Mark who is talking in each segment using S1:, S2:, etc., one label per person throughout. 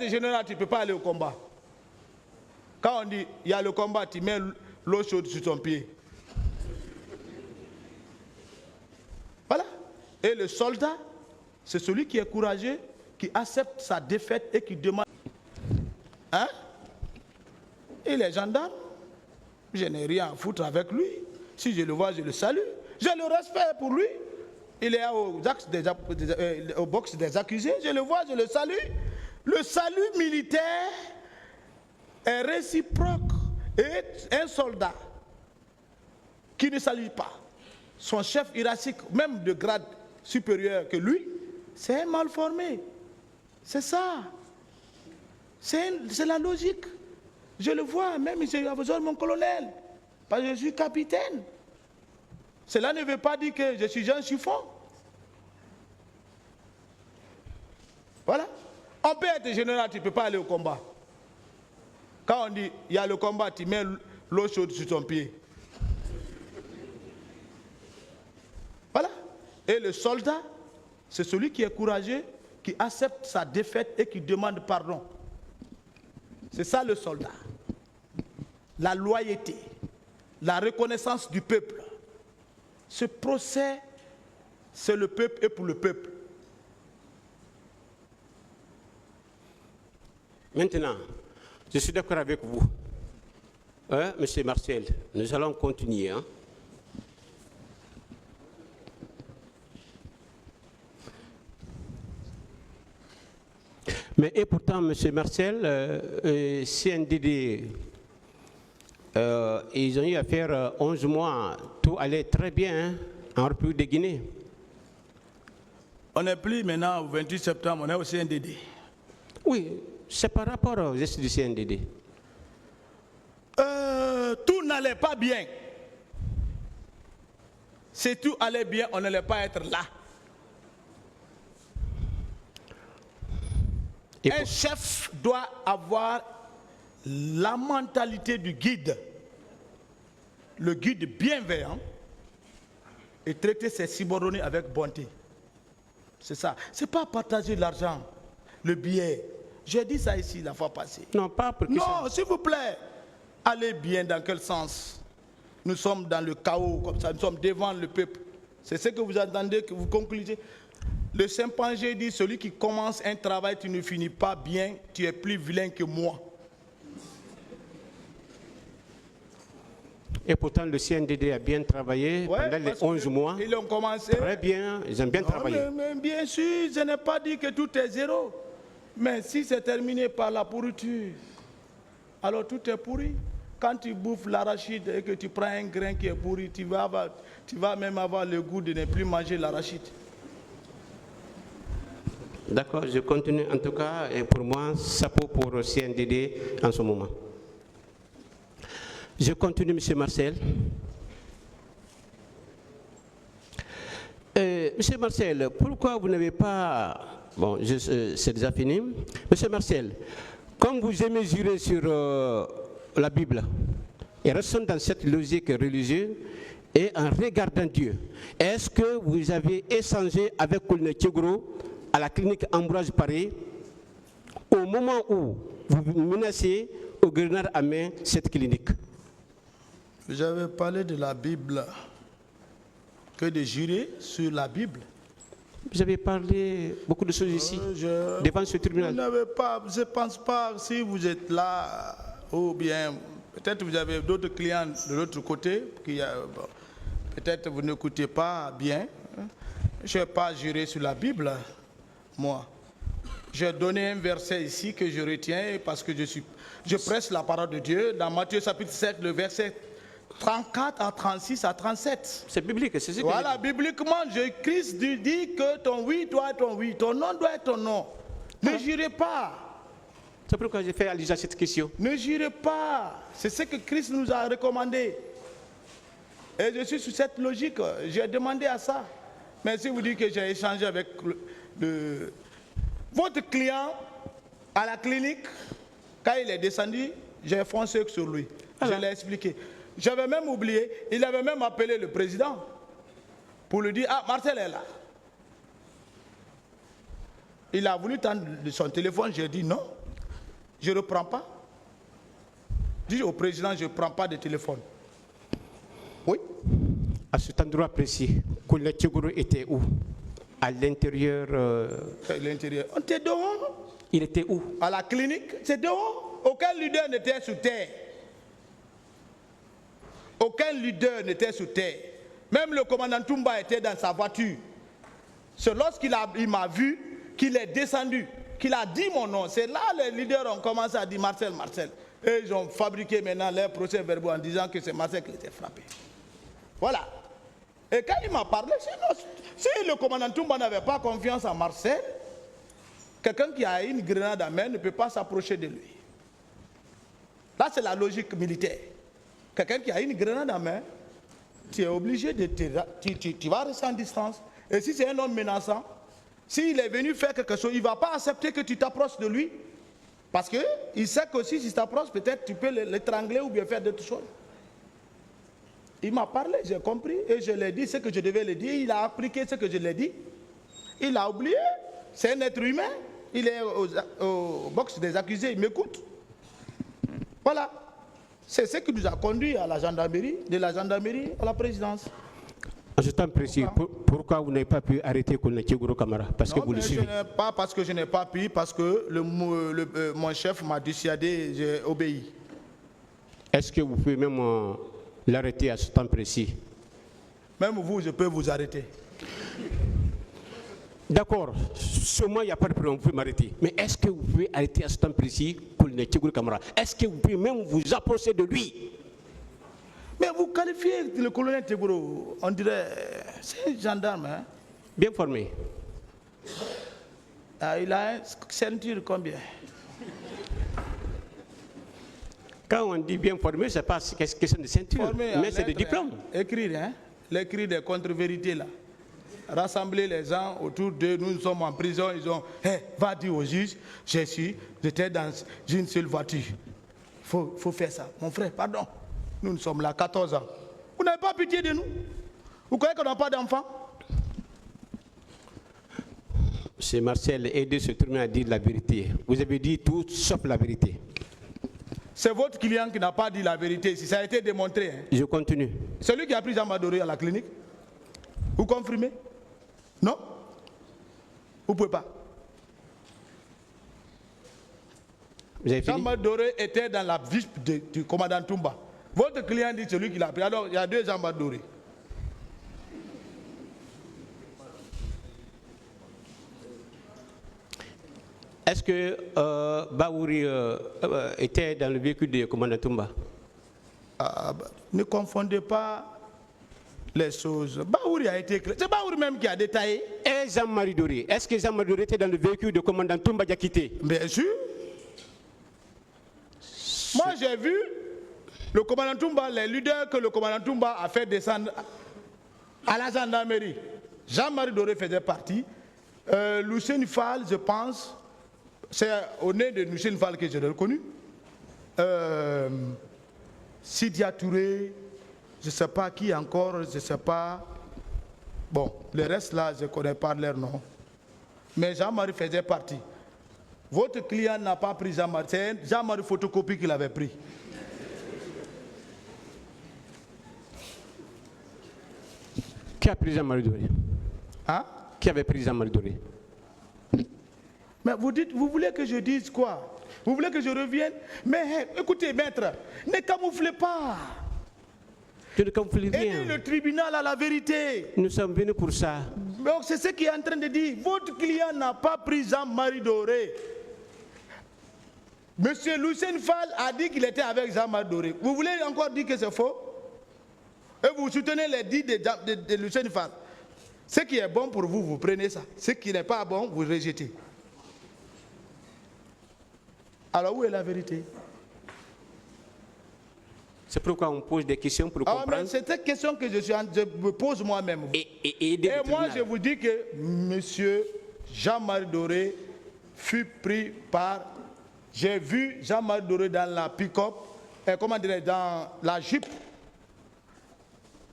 S1: être général, tu ne peux pas aller au combat. Quand on dit, il y a le combat, tu mets l'eau chaude sur ton pied. Voilà. Et le soldat, c'est celui qui est courageux, qui accepte sa défaite et qui demande. Hein? Il est gendarme. Je n'ai rien à foutre avec lui. Si je le vois, je le salue. J'ai le respect pour lui. Il est au box des accusés. Je le vois, je le salue. Le salut militaire est réciproque. Et un soldat qui ne salue pas son chef hiérarchique, même de grade supérieur que lui, c'est un mal formé. C'est ça. C'est la logique. Je le vois, même si j'ai besoin de mon colonel, parce que je suis capitaine. Cela ne veut pas dire que je suis un chiffon. Voilà. On peut être général, tu ne peux pas aller au combat. Quand on dit, il y a le combat, tu mets l'eau chaude sur ton pied. Voilà. Et le soldat, c'est celui qui est courageux, qui accepte sa défaite et qui demande pardon. C'est ça le soldat. La loyauté, la reconnaissance du peuple. Ce procès, c'est le peuple et pour le peuple.
S2: Maintenant, je suis d'accord avec vous. Monsieur Marcel, nous allons continuer. Hein? Mais et pourtant, monsieur Marcel, CNDD, ils ont eu à faire 11 mois, tout allait très bien hein, en République de Guinée.
S1: On n'est plus maintenant au 28 septembre, on est au CNDD.
S2: Oui, c'est par rapport au geste du CNDD.
S1: Tout n'allait pas bien. Si tout allait bien, on n'allait pas être là. Un chef doit avoir la mentalité du guide, le guide bienveillant, et traiter ses subordonnés avec bonté. C'est ça. Ce n'est pas partager l'argent, le billet. J'ai dit ça ici la fois passée.
S2: Non, pas pour que
S1: non, s'il vous plaît. Allez bien dans quel sens? Nous sommes dans le chaos, comme ça, nous sommes devant le peuple. C'est ce que vous entendez, que vous concluez. Le Saint-Pangé dit, celui qui commence un travail, tu ne finis pas bien, tu es plus vilain que moi.
S2: Et pourtant, le CNDD a bien travaillé pendant les 11 mois.
S1: Ils ont commencé.
S2: Très bien, ils ont bien travaillé.
S1: Mais bien sûr, je n'ai pas dit que tout est zéro. Mais si c'est terminé par la pourriture, alors tout est pourri. Quand tu bouffes l'arachide et que tu prends un grain qui est pourri, tu vas même avoir le goût de ne plus manger l'arachide.
S2: D'accord, je continue. En tout cas, et pour moi, chapeau pour CNDD en ce moment. Je continue, M. Marcel. M. Marcel, pourquoi vous n'avez pas... Bon, c'est déjà fini. M. Marcel, comme vous aimez jurer sur la Bible, et restons dans cette logique religieuse, et en regardant Dieu, est-ce que vous avez échangé avec Colonel Thiogro à la clinique Ambroise Paré au moment où vous menacez aux grenades à main cette clinique?
S1: J'avais parlé de la Bible, que de jurer sur la Bible.
S2: Vous avez parlé beaucoup de choses ici, devant ce tribunal.
S1: Je ne pense pas, si vous êtes là, ou bien, peut-être vous avez d'autres clients de l'autre côté, peut-être vous n'écoutez pas bien. Je n'ai pas juré sur la Bible, moi. J'ai donné un verset ici que je retiens parce que je presse la parole de Dieu dans Matthieu chapitre 7, le verset 34 à 36 à 37.
S2: C'est biblique, c'est ce que
S1: voilà, bibliquement, Christ dit que ton oui doit être ton oui, ton non doit être ton non. Ne jurez pas.
S2: C'est pourquoi j'ai fait allusion à cette question.
S1: Ne jurez pas. C'est ce que Christ nous a recommandé. Et je suis sur cette logique. J'ai demandé à ça. Mais si vous dites que j'ai échangé avec votre client à la clinique, quand il est descendu, j'ai foncé sur lui. Je l'ai expliqué. J'avais même oublié, il avait même appelé le président pour lui dire, ah, Marcel est là. Il a voulu tendre son téléphone, j'ai dit non, Je ne reprends pas. Dis au président, je ne prends pas de téléphone. Oui.
S2: À cet endroit précis, Koulé Tchougourou était où? À l'intérieur.
S1: L'intérieur. On était dehors.
S2: Il était où?
S1: À la clinique, c'est dehors. Aucun leader n'était sur terre. Aucun leader n'était sur terre. Même le commandant Toumba était dans sa voiture. C'est lorsqu'il m'a vu qu'il est descendu, qu'il a dit mon nom. C'est là que les leaders ont commencé à dire Marcel, Marcel. Et ils ont fabriqué maintenant leurs procès-verbaux en disant que c'est Marcel qui l'était frappé. Voilà. Et quand il m'a parlé, si le commandant Toumba n'avait pas confiance en Marcel, quelqu'un qui a une grenade à main ne peut pas s'approcher de lui. Là, c'est la logique militaire. Quelqu'un qui a une grenade à main, tu es obligé de tu vas rester en distance. Et si c'est un homme menaçant, s'il est venu faire quelque chose, il ne va pas accepter que tu t'approches de lui. Parce qu'il sait que si tu t'approches, peut-être tu peux l'étrangler ou bien faire d'autres choses. Il m'a parlé, j'ai compris, et je lui ai dit ce que je devais lui dire. Il a appliqué ce que je lui ai dit. Il a oublié. C'est un être humain. Il est au box des accusés, il m'écoute. Voilà. C'est ce qui nous a conduit à la gendarmerie, de la gendarmerie à la présidence.
S2: En ce temps précis, pourquoi vous n'avez pas pu arrêter Koulé Tchougourou Kamara? Parce que vous le suivez.
S1: Pas parce que je n'ai pas pu, parce que mon chef m'a dissuadé, j'ai obéi.
S2: Est-ce que vous pouvez même l'arrêter à ce temps précis?
S1: Même vous, je peux vous arrêter.
S2: D'accord, seulement il n'y a pas de problème, vous pouvez m'arrêter. Mais est-ce que vous pouvez arrêter à ce temps précis Koulé Tchougourou Kamara? Est-ce que vous pouvez même vous approcher de lui?
S1: Mais vous qualifiez le colonel Tchougourou, on dirait, c'est un gendarme. Hein?
S2: Bien formé.
S1: Ah, il a une ceinture combien?
S2: Quand on dit bien formé, ce n'est pas question de ceinture,
S1: Formé
S2: mais c'est des diplômes.
S1: Hein? Écrire, hein? L'écrit des contre-vérités là. Rassembler les gens autour d'eux, nous sommes en prison, ils ont, hey, va dire au juge, j'étais dans une seule voiture. Faut faire ça. Mon frère, pardon. Nous sommes là, 14 ans. Vous n'avez pas pitié de nous? Vous croyez qu'on n'a pas d'enfants?
S2: C'est Marcel, aidez ce tourner à dire la vérité. Vous avez dit tout sauf la vérité.
S1: C'est votre client qui n'a pas dit la vérité ici. Ça a été démontré. Hein?
S2: Je continue.
S1: Celui qui a pris Jean Madoré à la clinique. Vous confirmez? Non? Vous ne pouvez pas.
S2: Vous avez fini?
S1: Jean Madoré était dans la vie du commandant Toumba. Votre client dit celui qui l'a pris. Alors, il y a deux Jean Madoré.
S2: Est-ce que Baouri était dans le véhicule du commandant Toumba?
S1: Ne confondez pas les choses. Baouri a été clair. C'est Baouri même qui a détaillé.
S2: Et Jean-Marie Doré, est-ce que Jean-Marie Doré était dans le véhicule du commandant Toumba Diakité?
S1: Bien sûr. Moi, j'ai vu le commandant Toumba, les leaders que le commandant Toumba a fait descendre à la gendarmerie. Jean-Marie Doré faisait partie. Lucien Fall, je pense, c'est au nez de Lucien Fall que je l'ai reconnu. Sidia Touré, je ne sais pas qui encore, je ne sais pas. Bon, le reste là, je ne connais pas leur nom. Mais Jean-Marie faisait partie. Votre client n'a pas pris Jean-Marie, c'est Jean-Marie photocopie qu'il avait pris.
S2: Qui a pris Jean-Marie Doré?
S1: Hein?
S2: Qui avait pris Jean-Marie Doré?
S1: Mais vous dites, vous voulez que je dise quoi? Vous voulez que je revienne? Mais écoutez, maître, ne camouflez pas.
S2: Je ne camoufle rien.
S1: Aidez le tribunal à la vérité.
S2: Nous sommes venus pour ça.
S1: Donc c'est ce qu'il est en train de dire. Votre client n'a pas pris Jean-Marie Doré. Monsieur Lucien Fall a dit qu'il était avec Jean-Marie Doré. Vous voulez encore dire que c'est faux? Et vous soutenez les dits de Lucien Fall. Ce qui est bon pour vous, vous prenez ça. Ce qui n'est pas bon, vous rejetez. Alors où est la vérité?
S2: C'est pourquoi on pose des questions pour comprendre.
S1: C'est cette question que je me pose moi-même.
S2: Et
S1: moi, je vous dis que monsieur Jean-Marie Doré fut pris par... J'ai vu Jean-Marie Doré dans la pick-up, comment dirais-je, dans la Jeep.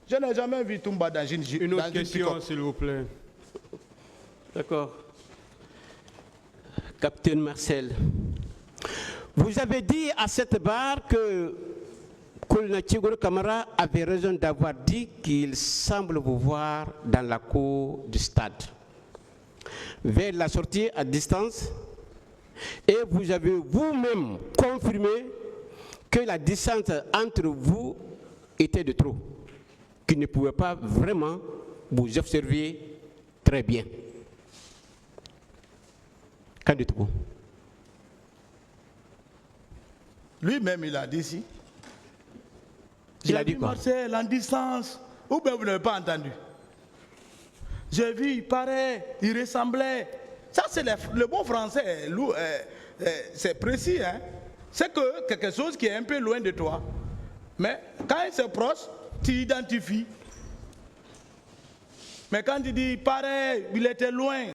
S1: Je n'ai jamais vu Toumba dans une Jeep.
S3: Une autre question, s'il vous plaît.
S2: D'accord. Capitaine Marcel, Vous avez dit à cette barre que Colonel Tchigoro Camara avait raison d'avoir dit qu'il semble vous voir dans la cour du stade, vers la sortie à distance, et vous avez vous-même confirmé que la distance entre vous était de trop, qu'il ne pouvait pas vraiment vous observer très bien. Qu'en dites-vous?
S1: Lui-même, il a dit si.
S2: Il a dit quoi?
S1: Marcel, en distance. Ou bien vous n'avez pas entendu? J'ai vu, il paraît, il ressemblait. Ça, c'est le bon français. C'est précis. Hein? C'est que quelque chose qui est un peu loin de toi. Mais quand il se proche, tu identifies. Mais quand il dit, il paraît, il était loin.